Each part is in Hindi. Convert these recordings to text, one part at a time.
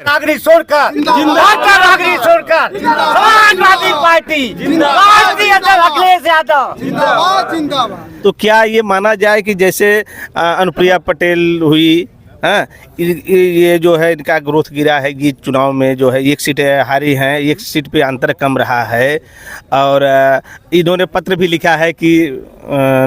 नागरिक छोड़कर नागरिक छोड़कर समाजवादी पार्टी भारतीय जनता अखिलेश यादव जिंदाबाद। तो क्या ये माना जाए कि जैसे अनुप्रिया पटेल हुई, हाँ, ये जो है इनका ग्रोथ गिरा है, ये चुनाव में जो है एक सीट हारी हैं, एक सीट पे अंतर कम रहा है और इन्होंने पत्र भी लिखा है कि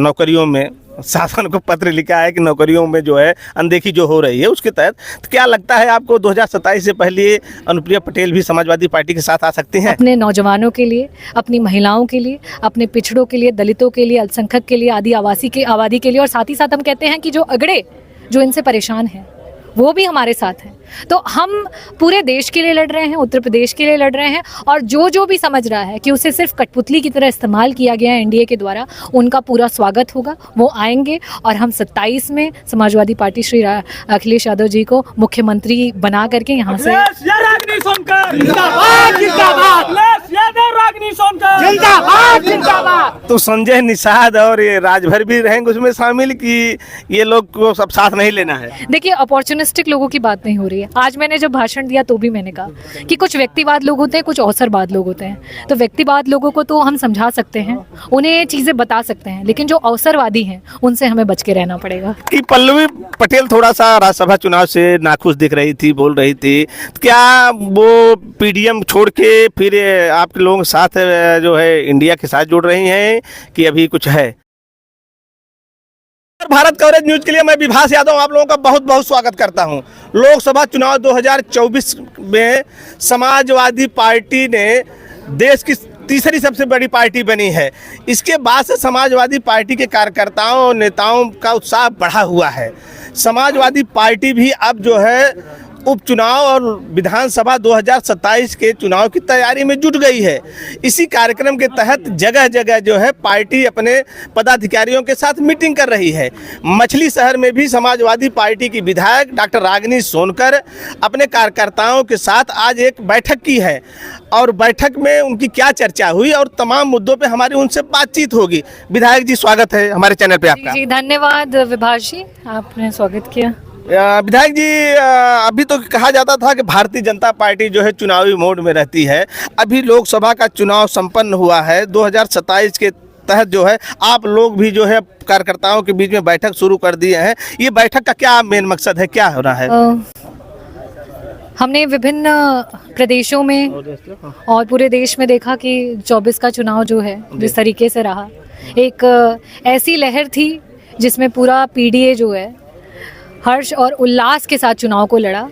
नौकरियों में शासन को पत्र लिखा है कि नौकरियों में जो है अनदेखी जो हो रही है उसके तहत, तो क्या लगता है आपको 2027 से पहले अनुप्रिया पटेल भी समाजवादी पार्टी के साथ आ सकती हैं? अपने नौजवानों के लिए, अपनी महिलाओं के लिए, अपने पिछड़ों के लिए, दलितों के लिए, अल्पसंख्यक के लिए, आबादी के लिए, और साथ ही साथ हम कहते हैं कि जो अगड़े जो इनसे परेशान हैं वो भी हमारे साथ हैं। तो हम पूरे देश के लिए लड़ रहे हैं, उत्तर प्रदेश के लिए लड़ रहे हैं, और जो भी समझ रहा है कि उसे सिर्फ कठपुतली की तरह इस्तेमाल किया गया है एनडीए के द्वारा, उनका पूरा स्वागत होगा। वो आएंगे और हम 27 में समाजवादी पार्टी श्री अखिलेश यादव जी को मुख्यमंत्री बना करके यहाँ से तो संजय निषाद और ये राजभर भी रहेंगे उसमें शामिल कि ये लोग को सब साथ नहीं लेना है? देखिए, अपॉर्चुनिस्टिक लोगों की बात नहीं हो रही है। आज मैंने जब भाषण दिया तो भी मैंने कहा कि कुछ व्यक्तिवाद लोग होते हैं, कुछ अवसरवाद लोग होते हैं। तो व्यक्तिवाद लोगों को तो हम समझा सकते हैं, उन्हें चीज़ें बता सकते हैं, लेकिन जो अवसरवादी हैं उनसे हमें बच के रहना पड़ेगा। कि पल्लवी पटेल थोड़ा सा राज्यसभा चुनाव से नाखुश दिख रही थी, बोल रही थी, क्या वो पीडीएम छोड़ के फिर आप लोगों के साथ जो है इंडिया के साथ जुड़ रही हैं कि अभी कुछ है? भारत कवरेज न्यूज के लिए मैं विभास यादव आप लोगों का बहुत बहुत स्वागत करता हूं। लोकसभा चुनाव 2024 में समाजवादी पार्टी ने देश की तीसरी सबसे बड़ी पार्टी बनी है। इसके बाद से समाजवादी पार्टी के कार्यकर्ताओं और नेताओं का उत्साह बढ़ा हुआ है। समाजवादी पार्टी भी अब जो है उपचुनाव और विधानसभा 2027 के चुनाव की तैयारी में जुट गई है। इसी कार्यक्रम के तहत जगह जगह जो है पार्टी अपने पदाधिकारियों के साथ मीटिंग कर रही है। मछली शहर में भी समाजवादी पार्टी की विधायक डॉक्टर रागिनी सोनकर अपने कार्यकर्ताओं के साथ आज एक बैठक की है और बैठक में उनकी क्या चर्चा हुई और तमाम मुद्दों पे हमारी उनसे बातचीत होगी। विधायक जी, स्वागत है हमारे चैनल पे आपका। जी धन्यवाद विभास जी, आपने स्वागत किया। विधायक जी, अभी तो कहा जाता था कि भारतीय जनता पार्टी जो है चुनावी मोड में रहती है। अभी लोकसभा का चुनाव संपन्न हुआ है, 2027 के तहत जो है आप लोग भी जो है कार्यकर्ताओं के बीच में बैठक शुरू कर दिए हैं। ये बैठक का क्या मेन मकसद है, क्या हो रहा है? हमने विभिन्न प्रदेशों में और पूरे देश में देखा कि 24 का चुनाव जो है जिस तरीके से रहा, एक ऐसी लहर थी जिसमें पूरा पीडीए जो है हर्ष और उल्लास के साथ चुनाव को लड़ा,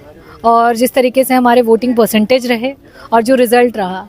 और जिस तरीके से हमारे वोटिंग परसेंटेज रहे और जो रिज़ल्ट रहा,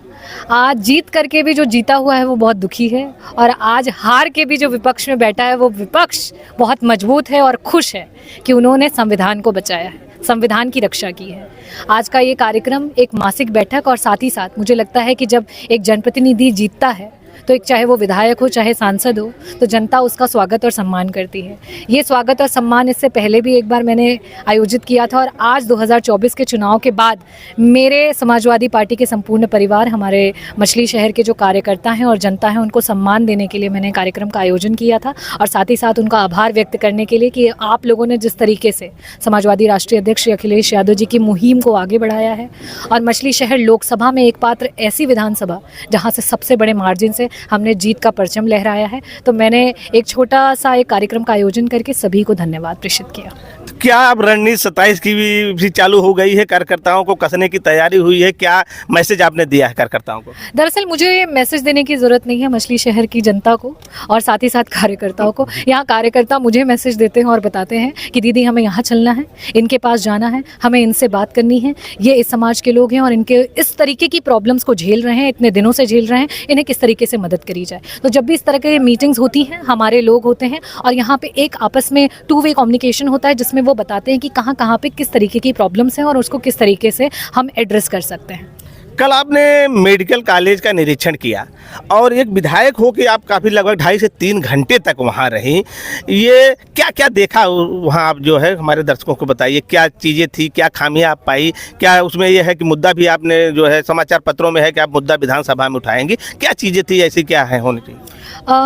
आज जीत करके भी जो जीता हुआ है वो बहुत दुखी है, और आज हार के भी जो विपक्ष में बैठा है वो विपक्ष बहुत मजबूत है और खुश है कि उन्होंने संविधान को बचाया है, संविधान की रक्षा की है। आज का ये कार्यक्रम एक मासिक बैठक, और साथ ही साथ मुझे लगता है कि जब एक जनप्रतिनिधि जीतता है तो एक चाहे वो विधायक हो चाहे सांसद हो, तो जनता उसका स्वागत और सम्मान करती है। ये स्वागत और सम्मान इससे पहले भी एक बार मैंने आयोजित किया था, और आज 2024 के चुनाव के बाद मेरे समाजवादी पार्टी के संपूर्ण परिवार, हमारे मछली शहर के जो कार्यकर्ता हैं और जनता है, उनको सम्मान देने के लिए मैंने कार्यक्रम का आयोजन किया था, और साथ ही साथ उनका आभार व्यक्त करने के लिए कि आप लोगों ने जिस तरीके से समाजवादी राष्ट्रीय अध्यक्ष श्री अखिलेश यादव जी की मुहिम को आगे बढ़ाया है, और मछली शहर लोकसभा में एक पात्र ऐसी विधानसभा जहाँ से सबसे बड़े मार्जिन से हमने जीत का परचम लहराया है, तो मैंने एक छोटा सा एक कार्यक्रम का आयोजन करके सभी को धन्यवाद प्रेषित किया। तो क्या अब रणनीति 27 की भी चालू हो गई है, कार्यकर्ताओं को कसने की तैयारी हुई है? क्या मैसेज आपने दिया है कार्यकर्ताओं को? दरअसल मुझे मैसेज देने की ज़रूरत नहीं है, मछली शहर की जनता को और साथ ही साथ कार्यकर्ताओं को। यहाँ कार्यकर्ता मुझे मैसेज देते हैं और बताते हैं कि दीदी हमें यहाँ चलना है, इनके पास जाना है, हमें इनसे बात करनी है, ये इस समाज के लोग हैं और इनके इस तरीके की प्रॉब्लम्स को झेल रहे हैं, इतने दिनों से झेल रहे हैं, इन्हें किस तरीके से मदद करी जाए। तो जब भी इस तरह के मीटिंग्स होती हैं, हमारे लोग होते हैं और यहाँ पे एक आपस में 2 वे कम्युनिकेशन होता है, जिसमें वो बताते हैं कि कहाँ पे किस तरीके की प्रॉब्लम्स हैं और उसको किस तरीके से हम एड्रेस कर सकते हैं। कल आपने मेडिकल कॉलेज का निरीक्षण किया और एक विधायक हो कि आप काफ़ी लगभग 2.5 से 3 घंटे तक वहाँ रहीं। ये क्या क्या देखा वहाँ, आप जो है हमारे दर्शकों को बताइए, क्या चीज़ें थी, क्या खामियां आप पाई? क्या उसमें ये है कि मुद्दा भी आपने जो है समाचार पत्रों में है कि आप मुद्दा विधानसभा में उठाएंगे? क्या चीज़ें थी ऐसी, क्या है होनी चाहिए?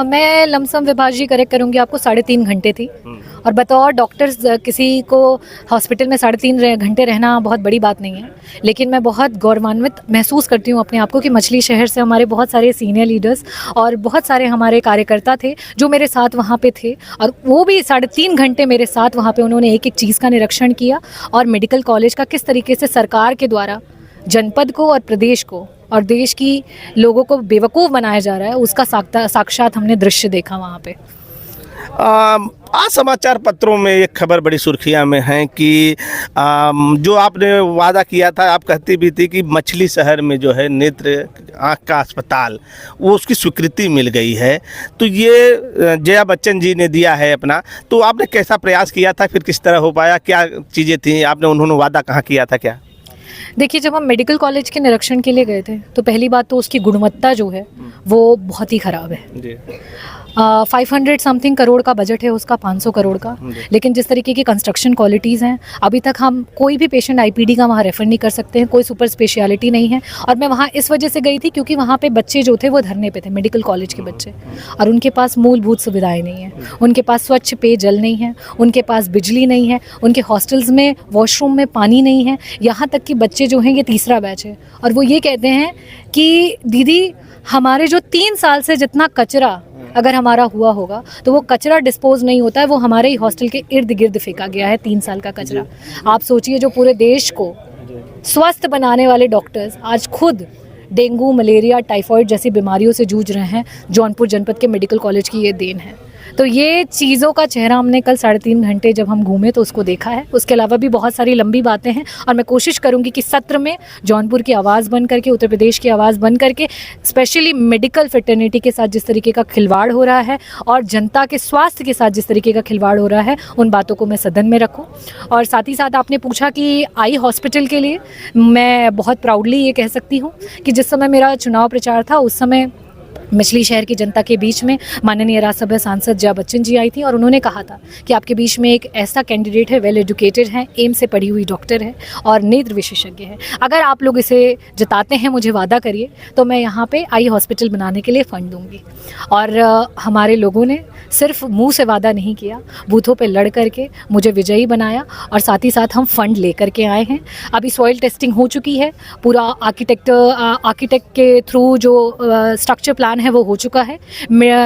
मैं लमसम विभास जी करेक्ट करूँगी आपको, 3.5 घंटे थी, और बतौर डॉक्टर्स किसी को हॉस्पिटल में 3.5 घंटे रहना बहुत बड़ी बात नहीं है, लेकिन मैं बहुत गौरवान्वित महसूस करती हूँ अपने आप को कि मछली शहर से हमारे बहुत सारे सीनियर लीडर्स और बहुत सारे हमारे कार्यकर्ता थे जो मेरे साथ वहाँ पे थे, और वो भी 3.5 घंटे मेरे साथ वहाँ पे उन्होंने एक एक चीज़ का निरीक्षण किया और मेडिकल कॉलेज का किस तरीके से सरकार के द्वारा जनपद को और प्रदेश को और देश की लोगों को बेवकूफ़ बनाया जा रहा है, उसका साक्षात हमने दृश्य देखा वहाँ पे। आज समाचार पत्रों में एक खबर बड़ी सुर्खियां में है कि जो आपने वादा किया था, आप कहती भी थी कि मछली शहर में जो है नेत्र आँख का अस्पताल, वो उसकी स्वीकृति मिल गई है। तो ये जया बच्चन जी ने दिया है अपना, तो आपने कैसा प्रयास किया था, फिर किस तरह हो पाया, क्या चीज़ें थी, आपने उन्होंने वादा कहाँ किया था क्या? देखिए, जब हम मेडिकल कॉलेज के निरीक्षण के लिए गए थे तो पहली बात तो उसकी गुणवत्ता जो है वो बहुत ही ख़राब है जी। 500 समथिंग करोड़ का बजट है उसका, 500 करोड़ का, लेकिन जिस तरीके की कंस्ट्रक्शन क्वालिटीज़ हैं, अभी तक हम कोई भी पेशेंट आईपीडी का वहाँ रेफ़र नहीं कर सकते हैं, कोई सुपर स्पेशलिटी नहीं है। और मैं वहाँ इस वजह से गई थी क्योंकि वहाँ पे बच्चे जो थे वो धरने पे थे, मेडिकल कॉलेज के बच्चे, और उनके पास मूलभूत सुविधाएं नहीं हैं, उनके पास स्वच्छ पेयजल नहीं है, उनके पास बिजली नहीं है, उनके हॉस्टल्स में वॉशरूम में पानी नहीं है। यहाँ तक कि बच्चे जो हैं, ये तीसरा बैच है, और वो ये कहते हैं कि दीदी हमारे जो 3 साल से जितना कचरा अगर हमारा हुआ होगा तो वो कचरा डिस्पोज नहीं होता है, वो हमारे ही हॉस्टल के इर्द गिर्द फेंका गया है 3 साल का कचरा। आप सोचिए, जो पूरे देश को स्वस्थ बनाने वाले डॉक्टर्स आज खुद डेंगू, मलेरिया, टाइफॉइड जैसी बीमारियों से जूझ रहे हैं, जौनपुर जनपद के मेडिकल कॉलेज की ये देन है। तो ये चीज़ों का चेहरा हमने कल 3.5 घंटे जब हम घूमे तो उसको देखा है। उसके अलावा भी बहुत सारी लंबी बातें हैं, और मैं कोशिश करूंगी कि सत्र में जौनपुर की आवाज़ बन करके, उत्तर प्रदेश की आवाज़ बन करके, स्पेशली मेडिकल फ्रेटर्निटी के साथ जिस तरीके का खिलवाड़ हो रहा है और जनता के स्वास्थ्य के साथ जिस तरीके का खिलवाड़ हो रहा है, उन बातों को मैं सदन में रखूँ। और साथ ही साथ आपने पूछा कि आई हॉस्पिटल के लिए मैं बहुत प्राउडली ये कह सकती हूँ कि जिस समय मेरा चुनाव प्रचार था उस समय मछली शहर की जनता के बीच में माननीय राज्यसभा सांसद जया बच्चन जी आई थी, और उन्होंने कहा था कि आपके बीच में एक ऐसा कैंडिडेट है, वेल एजुकेटेड है, एम्स से पढ़ी हुई डॉक्टर है और नेत्र विशेषज्ञ है, अगर आप लोग इसे जिताते हैं, मुझे वादा करिए तो मैं यहाँ पे आई हॉस्पिटल बनाने के लिए फ़ंड दूंगी। और हमारे लोगों ने सिर्फ मुंह से वादा नहीं किया, बूथों पे लड़ करके मुझे विजयी बनाया, और साथ ही साथ हम फंड लेकर के आए हैं। अभी सॉइल टेस्टिंग हो चुकी है, पूरा आर्किटेक्ट के थ्रू जो स्ट्रक्चर प्लान है वो हो चुका है,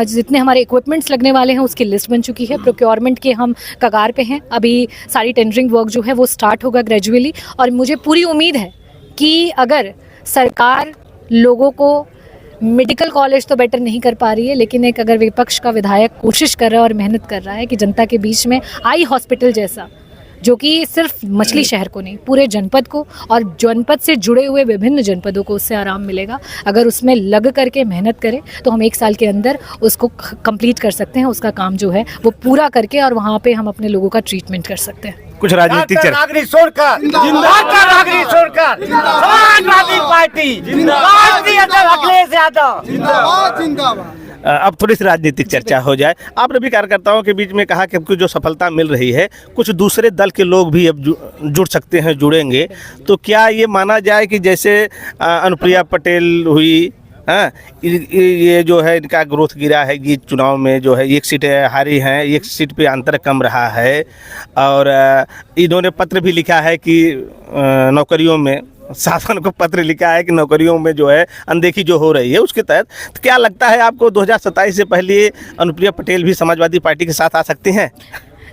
जितने हमारे इक्विपमेंट्स लगने वाले हैं उसकी लिस्ट बन चुकी है, प्रोक्योरमेंट के हम कगार पे हैं, अभी सारी टेंडरिंग वर्क जो है वो स्टार्ट होगा ग्रेजुअली। और मुझे पूरी उम्मीद है कि अगर सरकार लोगों को मेडिकल कॉलेज तो बेटर नहीं कर पा रही है, लेकिन एक अगर विपक्ष का विधायक कोशिश कर रहा है और मेहनत कर रहा है कि जनता के बीच में आई हॉस्पिटल जैसा, जो कि सिर्फ मछली शहर को नहीं पूरे जनपद को और जनपद से जुड़े हुए विभिन्न जनपदों को उससे आराम मिलेगा, अगर उसमें लग करके मेहनत करें तो हम 1 साल के अंदर उसको कंप्लीट कर सकते हैं, उसका काम जो है वो पूरा करके, और वहाँ पे हम अपने लोगों का ट्रीटमेंट कर सकते हैं। कुछ राजनीतिक चर्चा। नागरिक छोड़कर जिंदाबाद, नागरिक छोड़कर समाजवादी पार्टी जिंदाबाद, अखिलेश यादव जिंदाबाद जिंदाबाद। अब थोड़ी सी राजनीतिक चर्चा हो जाए। आपने भी कार्यकर्ताओं के बीच में कहा कि हमको जो सफलता मिल रही है, कुछ दूसरे दल के लोग भी अब जुड़ सकते हैं, जुड़ेंगे, तो क्या ये माना जाए कि जैसे अनुप्रिया पटेल हुई, हाँ, ये जो है इनका ग्रोथ गिरा है, ये चुनाव में जो है 1 सीट हारी हैं, 1 सीट पे अंतर कम रहा है, और इन्होंने पत्र भी लिखा है कि नौकरियों में, शासन को पत्र लिखा है कि नौकरियों में जो है अनदेखी जो हो रही है उसके तहत, तो क्या लगता है आपको 2027 से पहले अनुप्रिया पटेल भी समाजवादी पार्टी के साथ आ सकती हैं?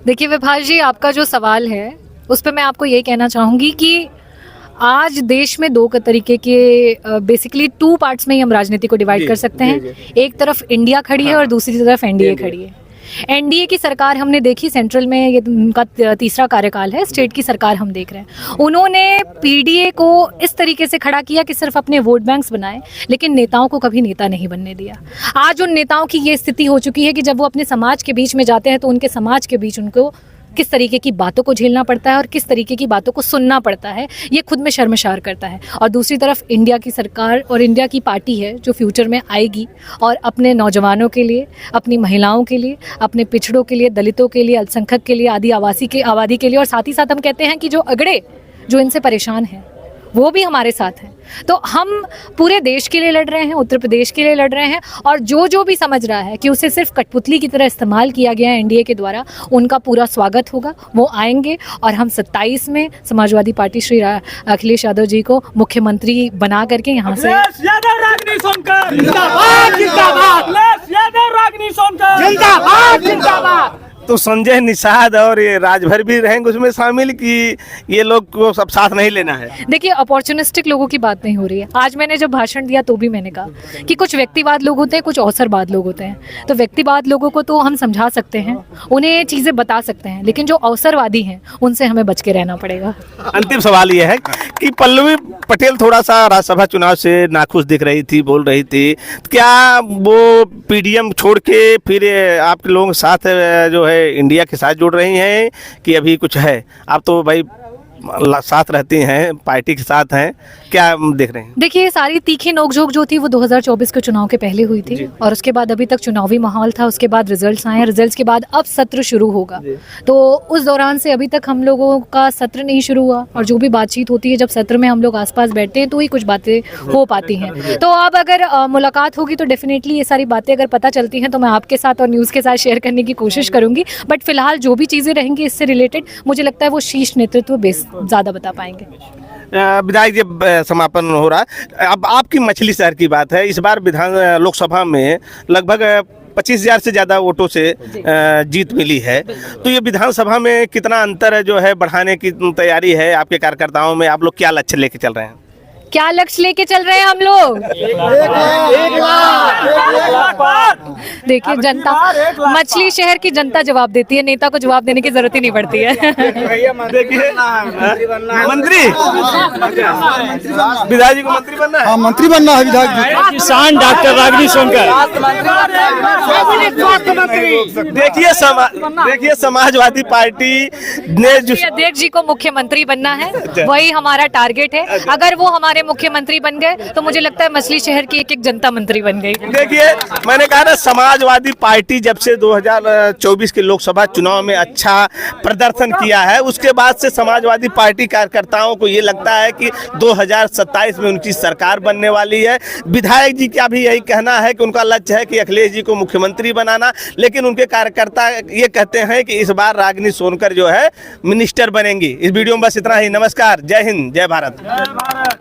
देखिए विभाष जी, आपका जो सवाल है उस पर मैं आपको ये कहना चाहूँगी कि आज देश में 2 तरीके के बेसिकली 2 पार्ट्स में ही हम राजनीति को डिवाइड कर सकते हैं। एक तरफ इंडिया खड़ी है और दूसरी तरफ एनडीए खड़ी है। एनडीए की सरकार हमने देखी, सेंट्रल में ये उनका 3रा कार्यकाल है, स्टेट की सरकार हम देख रहे हैं। उन्होंने पीडीए को इस तरीके से खड़ा किया कि सिर्फ अपने वोट बैंक्स बनाए, लेकिन नेताओं को कभी नेता नहीं बनने दिया। आज उन नेताओं की ये स्थिति हो चुकी है कि जब वो अपने समाज के बीच में जाते हैं तो उनके समाज के बीच उनको किस तरीके की बातों को झेलना पड़ता है और किस तरीके की बातों को सुनना पड़ता है, ये खुद में शर्मसार करता है। और दूसरी तरफ इंडिया की सरकार और इंडिया की पार्टी है जो फ्यूचर में आएगी और अपने नौजवानों के लिए, अपनी महिलाओं के लिए, अपने पिछड़ों के लिए, दलितों के लिए, अल्पसंख्यक के लिए, आदिवासी के आबादी के लिए, और साथ ही साथ हम कहते हैं कि जो अगड़े जो इनसे परेशान हैं वो भी हमारे साथ हैं। तो हम पूरे देश के लिए लड़ रहे हैं, उत्तर प्रदेश के लिए लड़ रहे हैं, और जो भी समझ रहा है कि उसे सिर्फ कठपुतली की तरह इस्तेमाल किया गया है एनडीए के द्वारा, उनका पूरा स्वागत होगा। वो आएंगे और हम 27 में समाजवादी पार्टी श्री अखिलेश यादव जी को मुख्यमंत्री बना करके यहाँ से जिंदाबाद। तो संजय निषाद और ये राजभर भी रहेंगे उसमें शामिल, कि ये लोग को सब साथ नहीं लेना है? देखिए, अपॉर्चुनिस्टिक लोगों की बात नहीं हो रही है। आज मैंने जब भाषण दिया तो भी मैंने कहा कि कुछ व्यक्तिवाद लोग होते हैं, कुछ अवसरवाद लोग होते हैं। तो व्यक्तिवाद लोगों को तो हम समझा सकते हैं, उन्हें चीज़ें बता सकते हैं, लेकिन जो अवसरवादी हैं उनसे हमें बच के रहना पड़ेगा। अंतिम सवाल ये है कि पल्लवी पटेल थोड़ा सा राज्यसभा चुनाव से नाखुश दिख रही थी, बोल रही थी, क्या वो पीडीएम छोड़ के फिर आपके लोगों के साथ जो है इंडिया के साथ जुड़ रही हैं, कि अभी कुछ है? आप तो भाई साथ रहती हैं, पार्टी के साथ हैं, क्या देख रहे हैं? देखिए, सारी तीखी नोकझोंक जो थी वो 2024 के चुनाव के पहले हुई थी, और उसके बाद अभी तक चुनावी माहौल था। उसके बाद रिजल्ट्स आए, रिजल्ट्स के बाद अब सत्र शुरू होगा। तो उस दौरान से अभी तक हम लोगों का सत्र नहीं शुरू हुआ, और जो भी बातचीत होती है जब सत्र में हम लोग आसपास बैठते हैं तो ही कुछ बातें हो पाती हैं। तो अब अगर मुलाकात होगी तो डेफिनेटली ये सारी बातें अगर पता चलती हैं तो मैं आपके साथ और न्यूज़ के साथ शेयर करने की कोशिश करूंगी। बट फिलहाल जो भी चीज़ें रहेंगी इससे रिलेटेड, मुझे लगता है वो शीर्ष नेतृत्व ज़्यादा बता पाएंगे। विधायक जी, समापन हो रहा है, अब आपकी मछली शहर की बात है। इस बार लोकसभा में लगभग 25,000 से ज़्यादा वोटों से जीत मिली है। तो ये विधानसभा में कितना अंतर जो है बढ़ाने की तैयारी है आपके कार्यकर्ताओं में? आप लोग क्या लक्ष्य लेके चल रहे हैं? क्या लक्ष्य लेके चल रहे हैं हम लोग? देखिए, जनता, मछली शहर की जनता जवाब देती है, नेता को जवाब देने की जरूरत ही नहीं पड़ती है। देखिए, मंत्री विधायक जी को मंत्री बनना है? हाँ, मंत्री बनना है विधायक जी। किसान डॉक्टर रागिनी सोनकर। देखिए समाजवादी पार्टी ने जो अध्यक्ष जी को मुख्यमंत्री बनना है, वही हमारा टारगेट है। अगर वो हमारे मुख्यमंत्री बन गए तो मुझे लगता है मछली शहर की एक जनता मंत्री बन गई। देखिए, मैंने कहा ना, समाजवादी पार्टी जब से 2024 के लोकसभा चुनाव में अच्छा प्रदर्शन किया है, उसके बाद से समाजवादी पार्टी कार्यकर्ताओं को ये लगता है कि 2027 में उनकी सरकार बनने वाली है। विधायक जी का भी यही कहना है कि उनका लक्ष्य है कि अखिलेश जी को मुख्यमंत्री बनाना, लेकिन उनके कार्यकर्ता ये कहते हैं कि इस बार रागिनी सोनकर जो है मिनिस्टर बनेंगी। इस वीडियो में बस इतना ही। नमस्कार, जय हिंद, जय भारत।